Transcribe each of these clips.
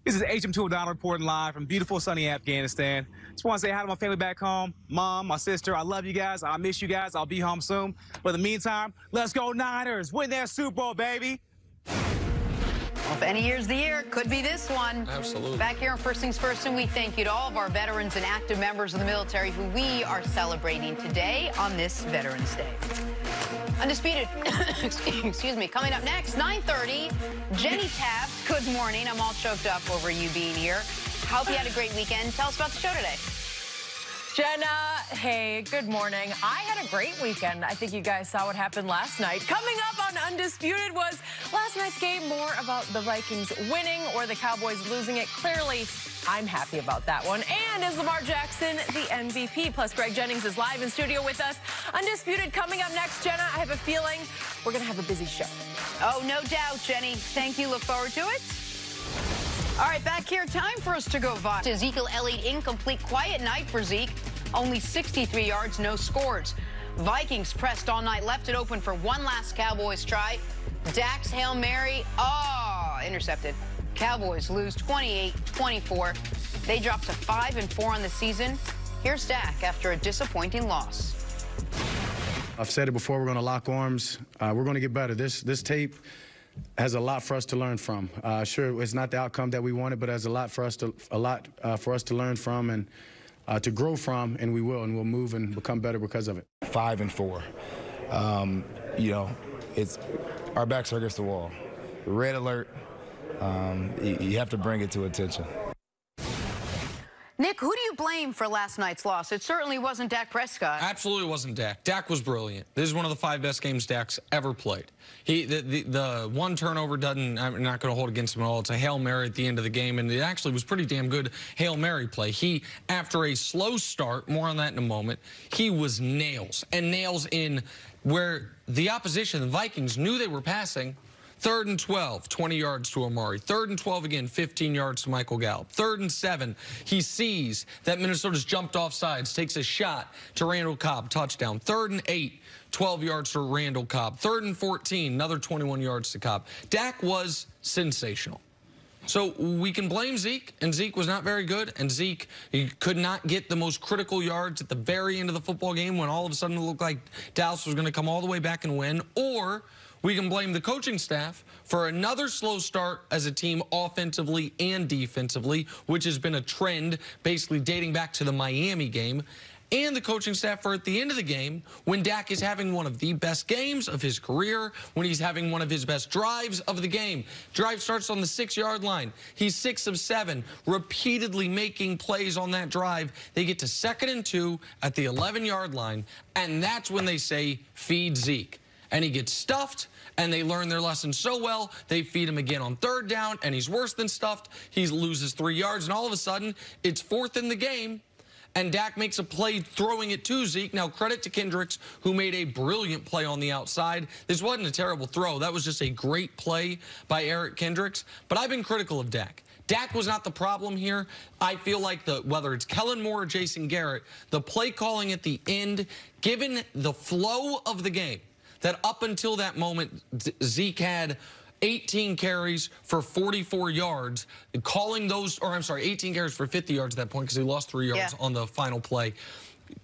This is HM2 O'Donnell reporting live from beautiful sunny Afghanistan. Just want to say hi to my family back home. Mom, my sister, I love you guys. I miss you guys. I'll be home soon. But in the meantime, let's go Niners. Win that Super Bowl, baby. Well, if any year's the year, it could be this one. Absolutely. Back here on First Things First, and we thank you to all of our veterans and active members of the military who we are celebrating today on this Veterans Day. Undisputed, excuse me, coming up next, 9:30, Jenny Taft, good morning. I'm all choked up over you being here. Hope you had a great weekend. Tell us about the show today. Jenna, hey, good morning. I had a great weekend. I think you guys saw what happened last night. Coming up on Undisputed was last night's game more about the Vikings winning or the Cowboys losing it. Clearly, I'm happy about that one. And is Lamar Jackson the MVP? Plus, Greg Jennings is live in studio with us. Undisputed coming up next, Jenna. I have a feeling we're going to have a busy show. Oh, no doubt, Jenny. Thank you. Look forward to it. All right, back here, time for us to go viral. Ezekiel Elliott, incomplete, quiet night for Zeke. Only 63 yards, no scores. Vikings pressed all night, left it open for one last Cowboys try. Dak's Hail Mary, intercepted. Cowboys lose 28-24. They drop to 5-4 on the season. Here's Dak after a disappointing loss. I've said it before, we're going to lock arms. We're going to get better. This tape has a lot for us to learn from. Sure, it's not the outcome that we wanted, but has a lot for us to learn from and to grow from, and we'll move and become better because of it. 5-4. You know, it's our backs are against the wall. Red alert. You have to bring it to attention. Nick, who do you blame for last night's loss? It certainly wasn't Dak Prescott. Absolutely wasn't Dak. Dak was brilliant. This is one of the 5 best games Dak's ever played. The one turnover I'm not going to hold against him at all. It's a Hail Mary at the end of the game, and it actually was pretty damn good Hail Mary play. After a slow start, more on that in a moment, he was nails, and nails in where the opposition, the Vikings, knew they were passing. 3rd and 12, 20 yards to Amari. 3rd and 12 again, 15 yards to Michael Gallup. 3rd and 7, he sees that Minnesota's jumped off sides, takes a shot to Randall Cobb, touchdown. 3rd and 8, 12 yards to Randall Cobb. 3rd and 14, another 21 yards to Cobb. Dak was sensational. So we can blame Zeke, and Zeke was not very good, and Zeke, he could not get the most critical yards at the very end of the football game when all of a sudden it looked like Dallas was going to come all the way back and win, or we can blame the coaching staff for another slow start as a team offensively and defensively, which has been a trend basically dating back to the Miami game. And the coaching staff for at the end of the game, when Dak is having one of the best games of his career, when he's having one of his best drives of the game. Drive starts on the 6-yard line. He's 6 of 7, repeatedly making plays on that drive. They get to 2nd and 2 at the 11-yard line, and that's when they say, feed Zeke. And he gets stuffed, and they learn their lesson so well, they feed him again on 3rd down, and he's worse than stuffed. He loses 3 yards, and all of a sudden, it's 4th in the game, and Dak makes a play throwing it to Zeke. Now, credit to Kendricks, who made a brilliant play on the outside. This wasn't a terrible throw. That was just a great play by Eric Kendricks, but I've been critical of Dak. Dak was not the problem here. I feel like whether it's Kellen Moore or Jason Garrett, the play calling at the end, given the flow of the game, that up until that moment, Zeke had 18 carries for 44 yards, calling those, or I'm sorry, 18 carries for 50 yards at that point because he lost 3 yards on the final play.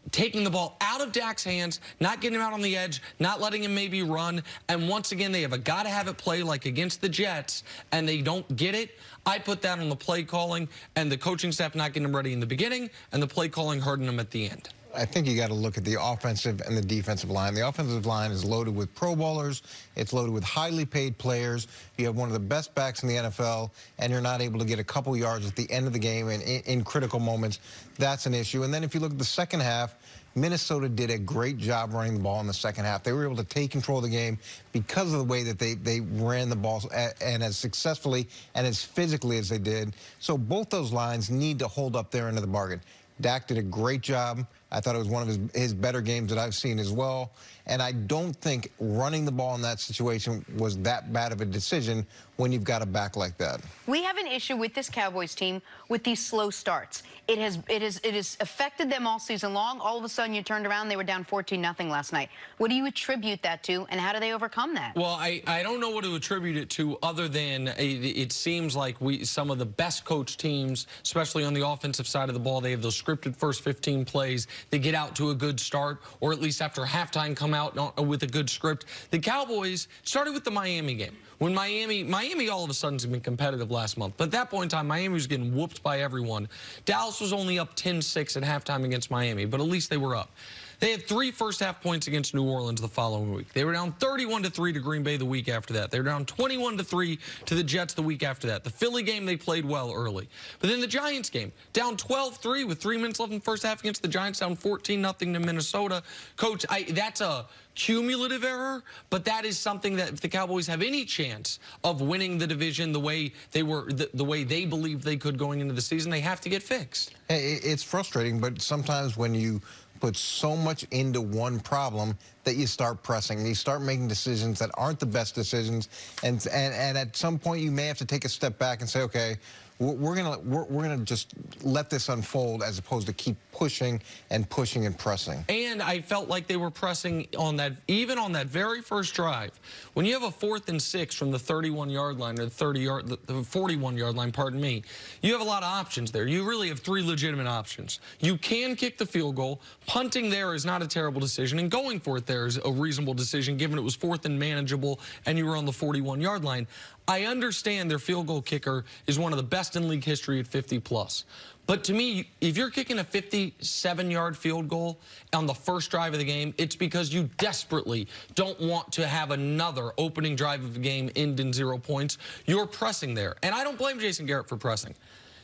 Taking the ball out of Dak's hands, not getting him out on the edge, not letting him maybe run, and once again, they have a gotta-have-it play like against the Jets, and they don't get it. I put that on the play calling and the coaching staff not getting them ready in the beginning, and the play calling hurting them at the end. I think you got to look at the offensive and the defensive line. The offensive line is loaded with Pro Bowlers. It's loaded with highly paid players. You have one of the best backs in the NFL, and you're not able to get a couple yards at the end of the game and in critical moments. That's an issue. And then if you look at the second half, Minnesota did a great job running the ball in the second half. They were able to take control of the game because of the way that they ran the ball and as successfully and as physically as they did. So both those lines need to hold up their end of the bargain. Dak did a great job. I thought it was one of his better games that I've seen as well. And I don't think running the ball in that situation was that bad of a decision when you've got a back like that. We have an issue with this Cowboys team with these slow starts. It has affected them all season long. All of a sudden, you turned around, they were down 14-0 last night. What do you attribute that to, and how do they overcome that? Well, I don't know what to attribute it to other than it seems like some of the best coached teams, especially on the offensive side of the ball, they have those scripted first 15 plays. They get out to a good start, or at least after halftime come out with a good script. The Cowboys started with the Miami game. When Miami all of a sudden has been competitive last month. But at that point in time, Miami was getting whooped by everyone. Dallas was only up 10-6 at halftime against Miami, but at least they were up. They had 3 first-half points against New Orleans the following week. They were down 31-3 to Green Bay the week after that. They were down 21-3 to the Jets the week after that. The Philly game, they played well early. But then the Giants game, down 12-3 with 3 minutes left in the first half against the Giants, down 14-0 to Minnesota. Coach, that's a cumulative error, but that is something that if the Cowboys have any chance of winning the division the way they were, the way they believed they could going into the season, they have to get fixed. It's frustrating, but sometimes when you put so much into one problem that you start pressing. You start making decisions that aren't the best decisions, and at some point you may have to take a step back and say, okay, we're gonna just let this unfold as opposed to keep pushing and pushing and pressing. And I felt like they were pressing on that, even on that very first drive. When you have a 4th and 6 from the 31-yard line or the 41-yard line, pardon me, you have a lot of options there. You really have 3 legitimate options. You can kick the field goal. Punting there is not a terrible decision, and going for it there is a reasonable decision given it was 4th and manageable and you were on the 41-yard line. I understand their field goal kicker is one of the best in league history at 50+. But to me, if you're kicking a 57-yard field goal on the first drive of the game, it's because you desperately don't want to have another opening drive of the game end in 0 points. You're pressing there. And I don't blame Jason Garrett for pressing.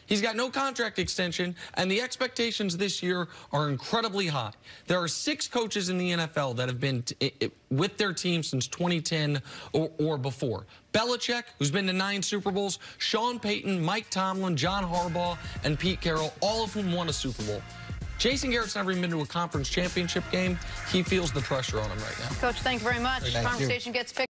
He's got no contract extension, and the expectations this year are incredibly high. There are 6 coaches in the NFL that have been with their team since 2010 or before. Belichick, who's been to 9 Super Bowls, Sean Payton, Mike Tomlin, John Harbaugh, and Pete Carroll, all of whom won a Super Bowl. Jason Garrett's never even been to a conference championship game. He feels the pressure on him right now. Coach, thank you very much. Thank you. Conversation gets fixed.